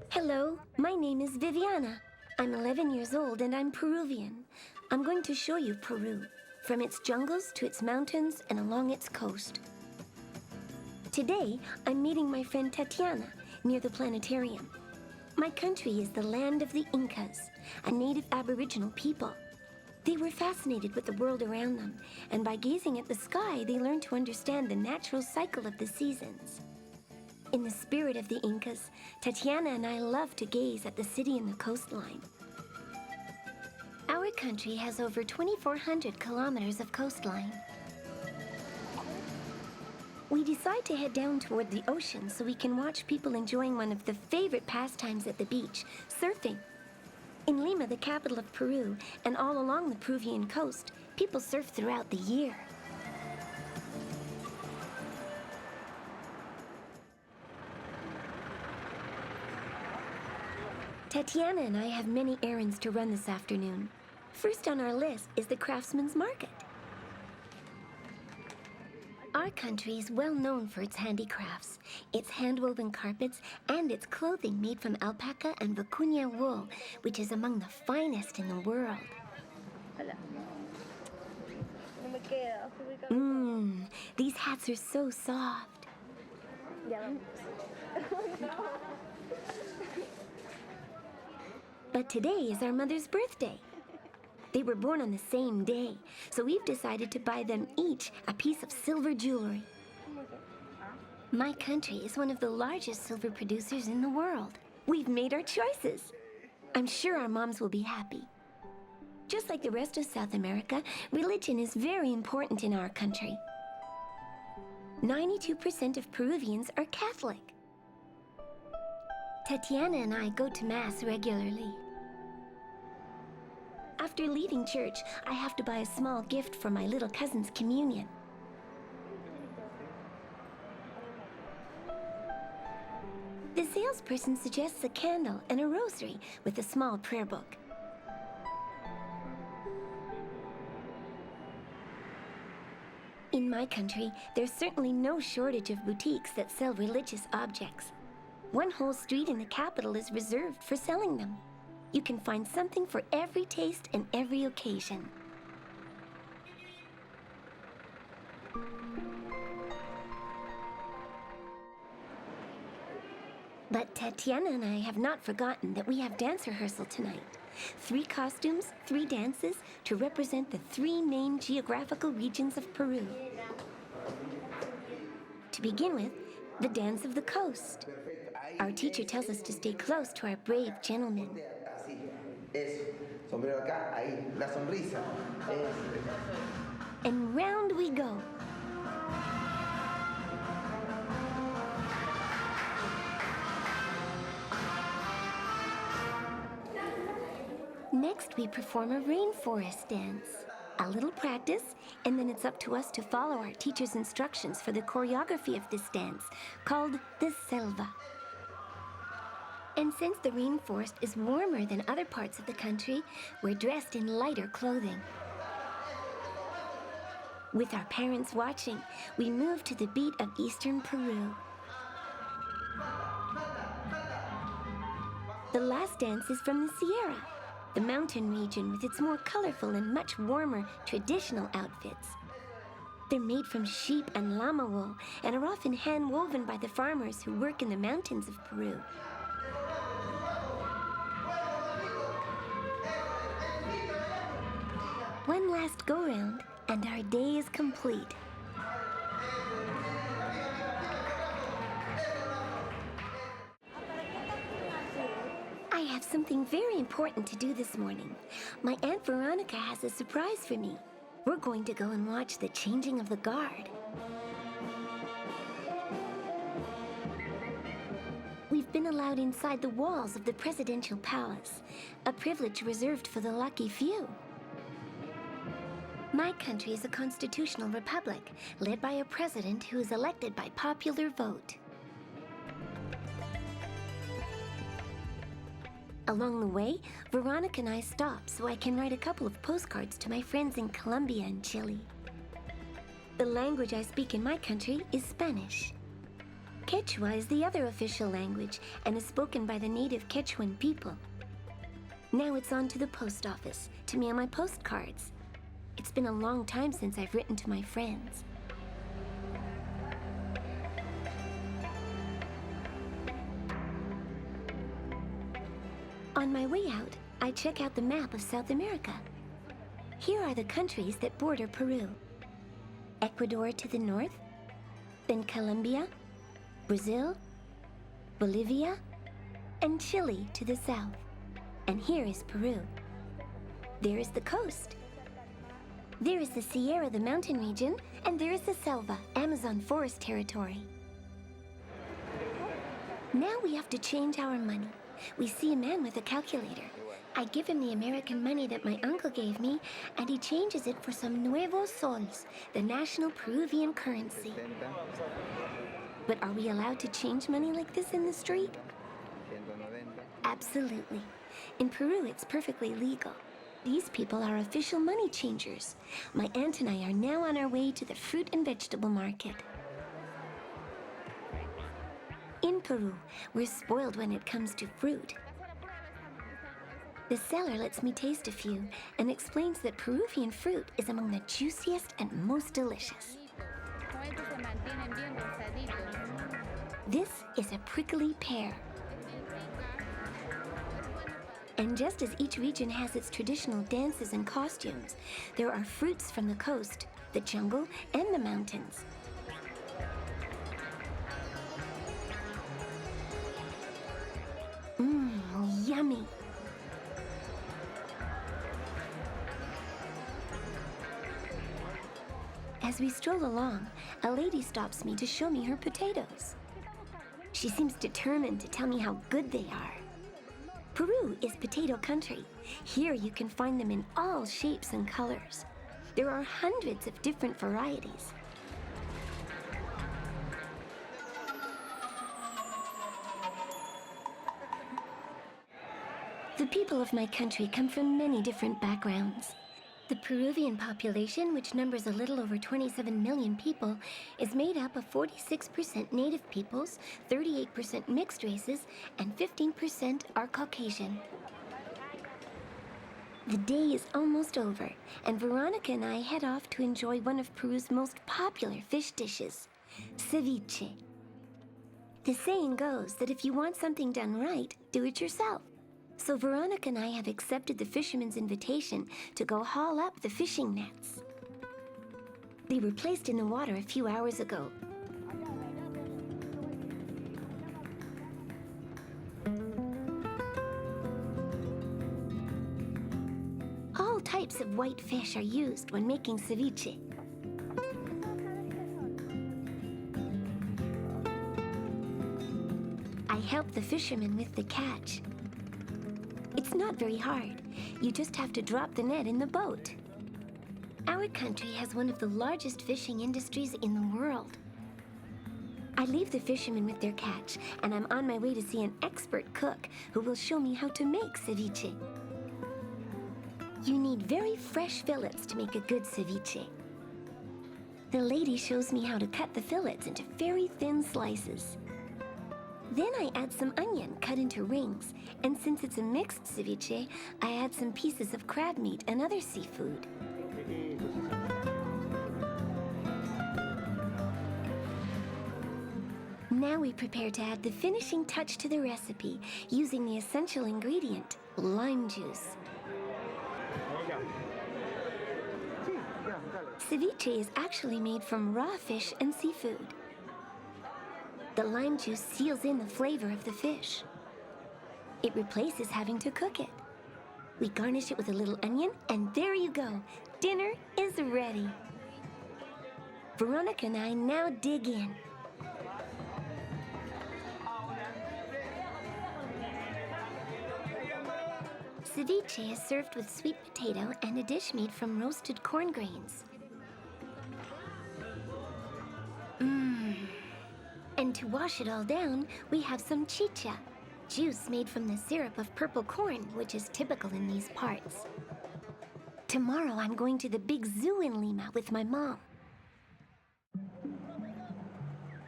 Hello, my name is Viviana. I'm 11 years old and I'm Peruvian. I'm going to show you Peru, from its jungles to its mountains and along its coast. Today, I'm meeting my friend Tatiana near the planetarium. My country is the land of the Incas, a native Aboriginal people. They were fascinated with the world around them, and by gazing at the sky, they learned to understand the natural cycle of the seasons. In the spirit of the Incas, Tatiana and I love to gaze at the city and the coastline. Our country has over 2,400 kilometers of coastline. We decide to head down toward the ocean so we can watch people enjoying one of the favorite pastimes at the beach, surfing. In Lima, the capital of Peru, and all along the Peruvian coast, people surf throughout the year. Tatiana and I have many errands to run this afternoon. First on our list is the Craftsman's Market. Our country is well known for its handicrafts, its hand-woven carpets, and its clothing made from alpaca and vicuña wool, which is among the finest in the world. These hats are so soft. But today is our mother's birthday. They were born on the same day, so we've decided to buy them each a piece of silver jewelry. My country is one of the largest silver producers in the world. We've made our choices. I'm sure our moms will be happy. Just like the rest of South America, religion is very important in our country. 92% of Peruvians are Catholic. Tatiana and I go to Mass regularly. After leaving church, I have to buy a small gift for my little cousin's communion. The salesperson suggests a candle and a rosary with a small prayer book. In my country, there's certainly no shortage of boutiques that sell religious objects. One whole street in the capital is reserved for selling them. You can find something for every taste and every occasion. But Tatiana and I have not forgotten that we have dance rehearsal tonight. 3 costumes, 3 dances to represent the 3 main geographical regions of Peru. To begin with, the dance of the coast. Our teacher tells us to stay close to our brave gentlemen. And round we go. Next, we perform a rainforest dance. A little practice, and then it's up to us to follow our teacher's instructions for the choreography of this dance, called the selva. And since the rainforest is warmer than other parts of the country, we're dressed in lighter clothing. With our parents watching, we move to the beat of eastern Peru. The last dance is from the Sierra, the mountain region with its more colorful and much warmer traditional outfits. They're made from sheep and llama wool and are often hand-woven by the farmers who work in the mountains of Peru. One last go-round, and our day is complete. I have something very important to do this morning. My Aunt Veronica has a surprise for me. We're going to go and watch the changing of the guard. We've been allowed inside the walls of the presidential palace, a privilege reserved for the lucky few. My country is a constitutional republic, led by a president who is elected by popular vote. Along the way, Veronica and I stop so I can write a couple of postcards to my friends in Colombia and Chile. The language I speak in my country is Spanish. Quechua is the other official language and is spoken by the native Quechuan people. Now it's on to the post office to mail my postcards. It's been a long time since I've written to my friends. On my way out, I check out the map of South America. Here are the countries that border Peru. Ecuador to the north, then Colombia, Brazil, Bolivia, and Chile to the south. And here is Peru. There is the coast. There is the Sierra, the mountain region, and there is the Selva, Amazon forest territory. Now we have to change our money. We see a man with a calculator. I give him the American money that my uncle gave me, and he changes it for some nuevos soles, the national Peruvian currency. But are we allowed to change money like this in the street? Absolutely. In Peru, it's perfectly legal. These people are official money changers. My aunt and I are now on our way to the fruit and vegetable market. In Peru, we're spoiled when it comes to fruit. The seller lets me taste a few and explains that Peruvian fruit is among the juiciest and most delicious. This is a prickly pear. And just as each region has its traditional dances and costumes, there are fruits from the coast, the jungle, and the mountains. Yummy! As we stroll along, a lady stops me to show me her potatoes. She seems determined to tell me how good they are. Peru is potato country. Here you can find them in all shapes and colors. There are hundreds of different varieties. The people of my country come from many different backgrounds. The Peruvian population, which numbers a little over 27 million people, is made up of 46% native peoples, 38% mixed races, and 15% are Caucasian. The day is almost over, and Veronica and I head off to enjoy one of Peru's most popular fish dishes, ceviche. The saying goes that if you want something done right, do it yourself. So Veronica and I have accepted the fisherman's invitation to go haul up the fishing nets. They were placed in the water a few hours ago. All types of white fish are used when making ceviche. I help the fisherman with the catch. It's not very hard. You just have to drop the net in the boat. Our country has one of the largest fishing industries in the world. I leave the fishermen with their catch, and I'm on my way to see an expert cook who will show me how to make ceviche. You need very fresh fillets to make a good ceviche. The lady shows me how to cut the fillets into very thin slices. Then I add some onion cut into rings, and since it's a mixed ceviche, I add some pieces of crab meat and other seafood. Now we prepare to add the finishing touch to the recipe using the essential ingredient, lime juice. Ceviche is actually made from raw fish and seafood. The lime juice seals in the flavor of the fish. It replaces having to cook it. We garnish it with a little onion, and there you go. Dinner is ready. Veronica and I now dig in. Ceviche is served with sweet potato and a dish made from roasted corn grains. And to wash it all down, we have some chicha, juice made from the syrup of purple corn, which is typical in these parts. Tomorrow I'm going to the big zoo in Lima with my mom.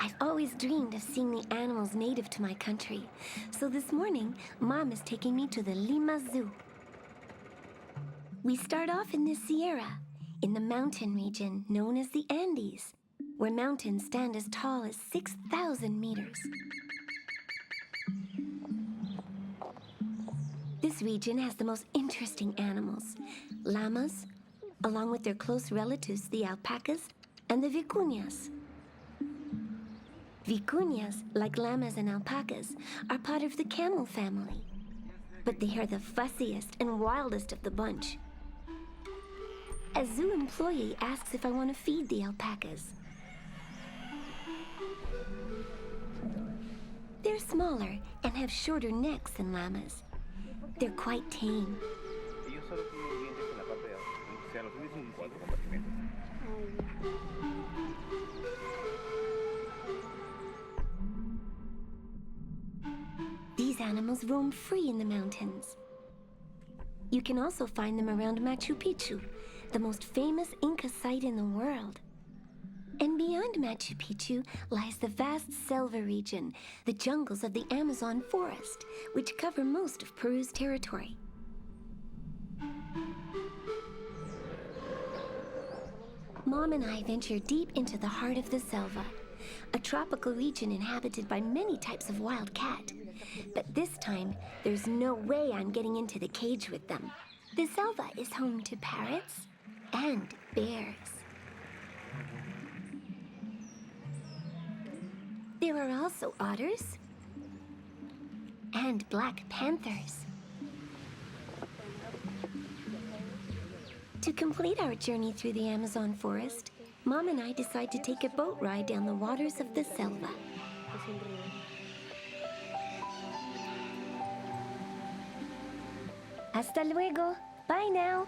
I've always dreamed of seeing the animals native to my country, so this morning, Mom is taking me to the Lima Zoo. We start off in the Sierra, in the mountain region known as the Andes, where mountains stand as tall as 6,000 meters. This region has the most interesting animals, llamas, along with their close relatives, the alpacas, and the vicuñas. Vicuñas, like llamas and alpacas, are part of the camel family, but they are the fussiest and wildest of the bunch. A zoo employee asks if I want to feed the alpacas. They're smaller and have shorter necks than llamas. They're quite tame. Ellos solo tienen dientes en la parte de abajo. O sea, los suyos son 4 compartimentos. These animals roam free in the mountains. You can also find them around Machu Picchu, the most famous Inca site in the world. And beyond Machu Picchu lies the vast selva region, the jungles of the Amazon forest, which cover most of Peru's territory. Mom and I venture deep into the heart of the selva, a tropical region inhabited by many types of wild cat. But this time, there's no way I'm getting into the cage with them. The selva is home to parrots and bears. There are also otters and black panthers. To complete our journey through the Amazon forest, Mom and I decide to take a boat ride down the waters of the selva. Hasta luego. Bye now.